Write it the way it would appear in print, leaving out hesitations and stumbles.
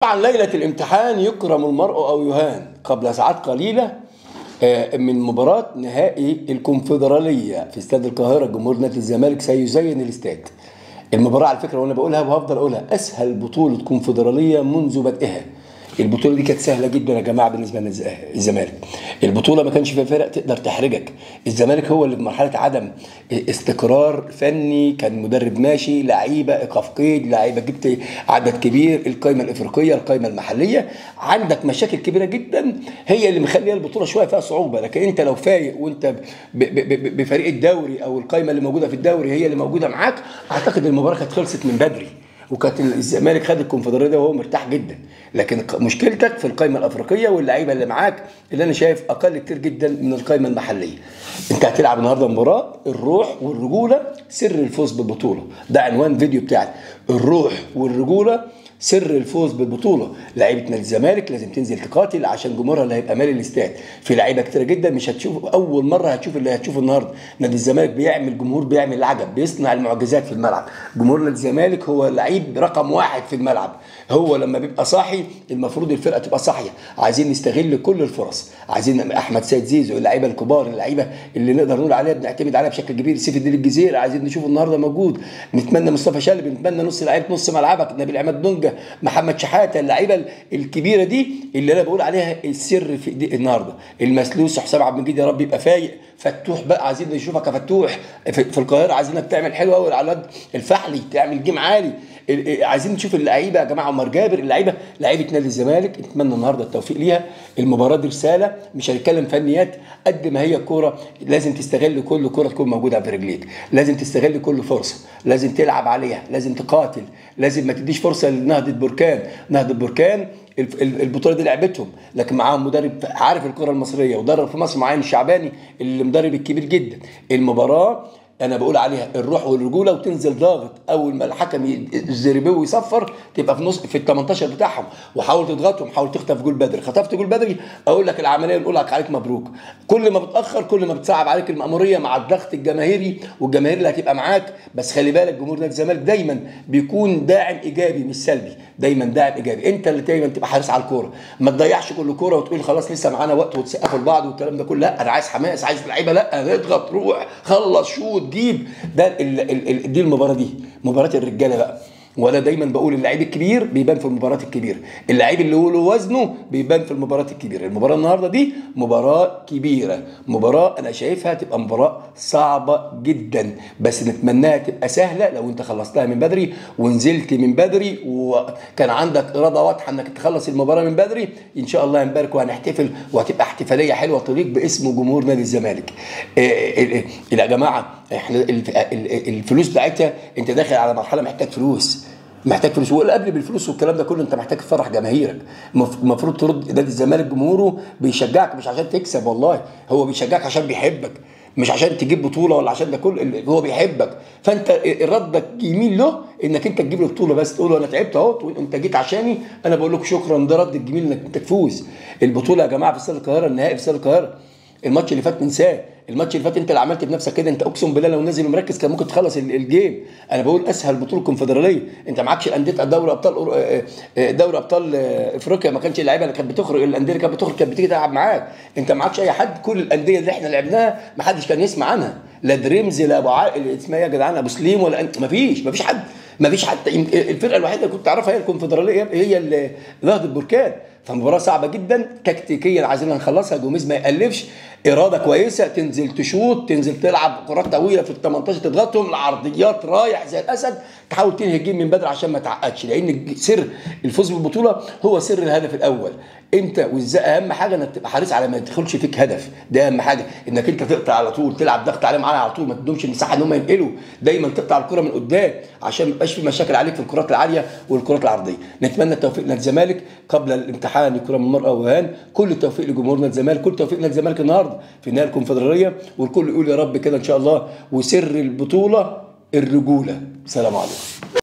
طبعا ليلة الامتحان يكرم المرء أو يهان. قبل ساعات قليلة من مباراة نهائي الكونفدرالية في استاد القاهرة، جمهور نادي الزمالك سيزين الاستاد. المباراة على فكرة وأنا بقولها وهفضل أقولها أسهل بطولة كونفدرالية منذ بدئها. البطولة دي كانت سهلة جدا يا جماعة بالنسبة للزمالك. البطولة ما كانش فيها فرق تقدر تحرجك. الزمالك هو اللي في مرحلة عدم استقرار فني، كان مدرب ماشي، لعيبة إيقاف قيد، لعيبة جبت عدد كبير، القائمة الإفريقية، القائمة المحلية، عندك مشاكل كبيرة جدا هي اللي مخليه البطولة شوية فيها صعوبة. لكن أنت لو فايق وأنت بفريق الدوري أو القائمة اللي موجودة في الدوري هي اللي موجودة معاك، أعتقد المباراة كانت خلصت من بدري وكانت الزمالك خد الكونفدراليه وهو مرتاح جدا. لكن مشكلتك في القائمه الافريقيه واللعيبه اللي معاك اللي انا شايف اقل كتير جدا من القائمه المحليه. انت هتلعب النهارده مباراه الروح والرجوله سر الفوز بالبطوله، ده عنوان فيديو بتاعي، الروح والرجوله سر الفوز بالبطوله. لعيبه نادي الزمالك لازم تنزل تقاتل عشان جمهورها اللي هيبقى مالي الاستاد. في لعيبه كتيره جدا مش هتشوف اول مره هتشوف اللي هتشوفه النهارده. نادي الزمالك بيعمل جمهور، بيعمل العجب، بيصنع المعجزات في الملعب. جمهور نادي الزمالك هو لعيب رقم واحد في الملعب. هو لما بيبقى صاحي المفروض الفرقه تبقى صاحيه. عايزين نستغل كل الفرص، عايزين احمد سيد زيزو، اللعيبه الكبار، اللعيبه اللي نقدر نقول عليها بنعتمد عليها بشكل كبير، سيف الدين الجزيري عايزين نشوفه النهارده موجود. نتمنى مصطفى شلبي، نتمنى نص لعيبه نص ملعبك، نبيل عماد دونجا، محمد شحاته، اللعيبه الكبيره دي اللي انا بقول عليها السر في النهارده. المسلوس حسام عبد المجيد يا رب يبقى فايق. فتوح بقى عايزين نشوفك يا فتوح في القاهره، عايزينك تعمل حلو قوي على الواد الفحلي، تعمل جيم عالي. عايزين نشوف اللعيبه يا جماعه، عمر جابر، لعيبه نادي الزمالك نتمنى النهارده التوفيق ليها. المباراه دي رساله، مش هنتكلم فنيات قد ما هي كوره. لازم تستغل كل كوره تكون موجوده في رجليك، لازم تستغل كل فرصه، لازم تلعب عليها، لازم تقاتل، لازم ما تديش فرصه لنهضه بركان. نهضه بركان البطوله دي لعبتهم، لكن معاهم مدرب عارف الكره المصريه ودرب في مصر معين الشعباني اللي مدرب الكبير جدا. المباراه انا بقول عليها الروح والرجوله، وتنزل ضاغط اول ما الحكم الزريباوي يصفر تبقى في نص في ال 18 بتاعهم، وحاول تضغطهم، حاول تخطف جول بدري. خطفت جول بدري اقول لك العمليه نقول لك عليك مبروك. كل ما بتاخر كل ما بتصعب عليك المأموريه مع الضغط الجماهيري والجماهير اللي هتبقى معاك. بس خلي بالك جمهور نادي الزمالك دايما بيكون داعم ايجابي مش سلبي، دايما داعم ايجابي. انت اللي دايما تبقى حريص على الكوره، ما تضيعش كل كوره وتقول خلاص لسه معانا وقت وتسقفوا لبعض والكلام ده كله. لا انا عايز حماس، عايز لعيبه، لا اضغط، روح، خلص، شوط، جيب. ده دي المباراه دي مباراه الرجاله بقى. وانا دايما بقول اللعيب الكبير بيبان في المباراه الكبيره، اللعيب اللي له وزنه بيبان في المباراه الكبيره. المباراه النهارده دي مباراه كبيره، مباراه انا شايفها تبقى مباراه صعبه جدا، بس نتمناها تبقى سهله لو انت خلصتها من بدري ونزلت من بدري وكان عندك اراده واضحه انك تخلص المباراه من بدري. ان شاء الله هنبارك وهنحتفل وهتبقى احتفاليه حلوه تليق باسم جمهور نادي الزمالك. يا جماعه احنا الفلوس بتاعتها، انت داخل على مرحله محتاج فلوس، محتاج فلوس. ولا قبل بالفلوس والكلام ده كله انت محتاج تفرح جماهيرك. المفروض ترد نادي الزمالك جمهوره بيشجعك مش عشان تكسب، والله هو بيشجعك عشان بيحبك، مش عشان تجيب بطوله ولا عشان ده كله، هو بيحبك. فانت ردك يمين له انك انت تجيب له بطوله، بس تقول له انا تعبت اهو انت جيت عشاني، انا بقول لك شكرا. ده رد الجميل انك انت تفوز. البطوله يا جماعه في استاد القاهره، النهائي في استاد القاهره. الماتش اللي فات ننساه، الماتش اللي فات انت اللي عملت بنفسك كده. انت اقسم بالله لو نازل ومركز كان ممكن تخلص الجيم. انا بقول اسهل بطوله كونفدراليه، انت معكش الانديه دوري ابطال افريقيا، ما كانش اللعيبه اللي كانت بتخرج، الانديه اللي كانت بتخرج كانت بتيجي تلعب معاك. انت معكش اي حد، كل الانديه اللي احنا لعبناها ما حدش كان يسمع عنها، لا دريمز، لا ابو عائل اسمها ايه يا جدعان، ابو سليم، ولا ما فيش حد. الفرقه الوحيده اللي كنت تعرفها هي الكونفدراليه، هي نهضه بركان. فمباراه صعبه جدا تكتيكيا، عايزين نخلصها. جوميز ما يقلبش، اراده كويسه، تنزل تشوط، تنزل تلعب كرات طويله في ال 18 تضغطهم، العرضيات رايح زي الاسد، تحاول تنهي الجيم من بدري عشان ما تعقدش. لان سر الفوز بالبطوله هو سر الهدف الاول. انت وازاي اهم حاجه انك تبقى حريص على ما يدخلش فيك هدف، ده اهم حاجه، انك انت تقطع على طول، تلعب ضغط عليهم على طول، ما تدومش المساحه ان هم ينقلوا، دايما تقطع الكره من قدام عشان ما يبقاش في مشاكل عليك في الكرات العاليه والكرات العرضيه. نتمنى التوفيق لنادي الزمالك. قبل الامتحان يكرم المرء ويهان. كل التوفيق لجمهور نادي الزمالك، كل التوفيق لنادي الزمالك النهارده في نهائي الكونفدراليه، والكل يقول يا رب كده ان شاء الله. وسر البطوله الرجوله. سلام عليكم.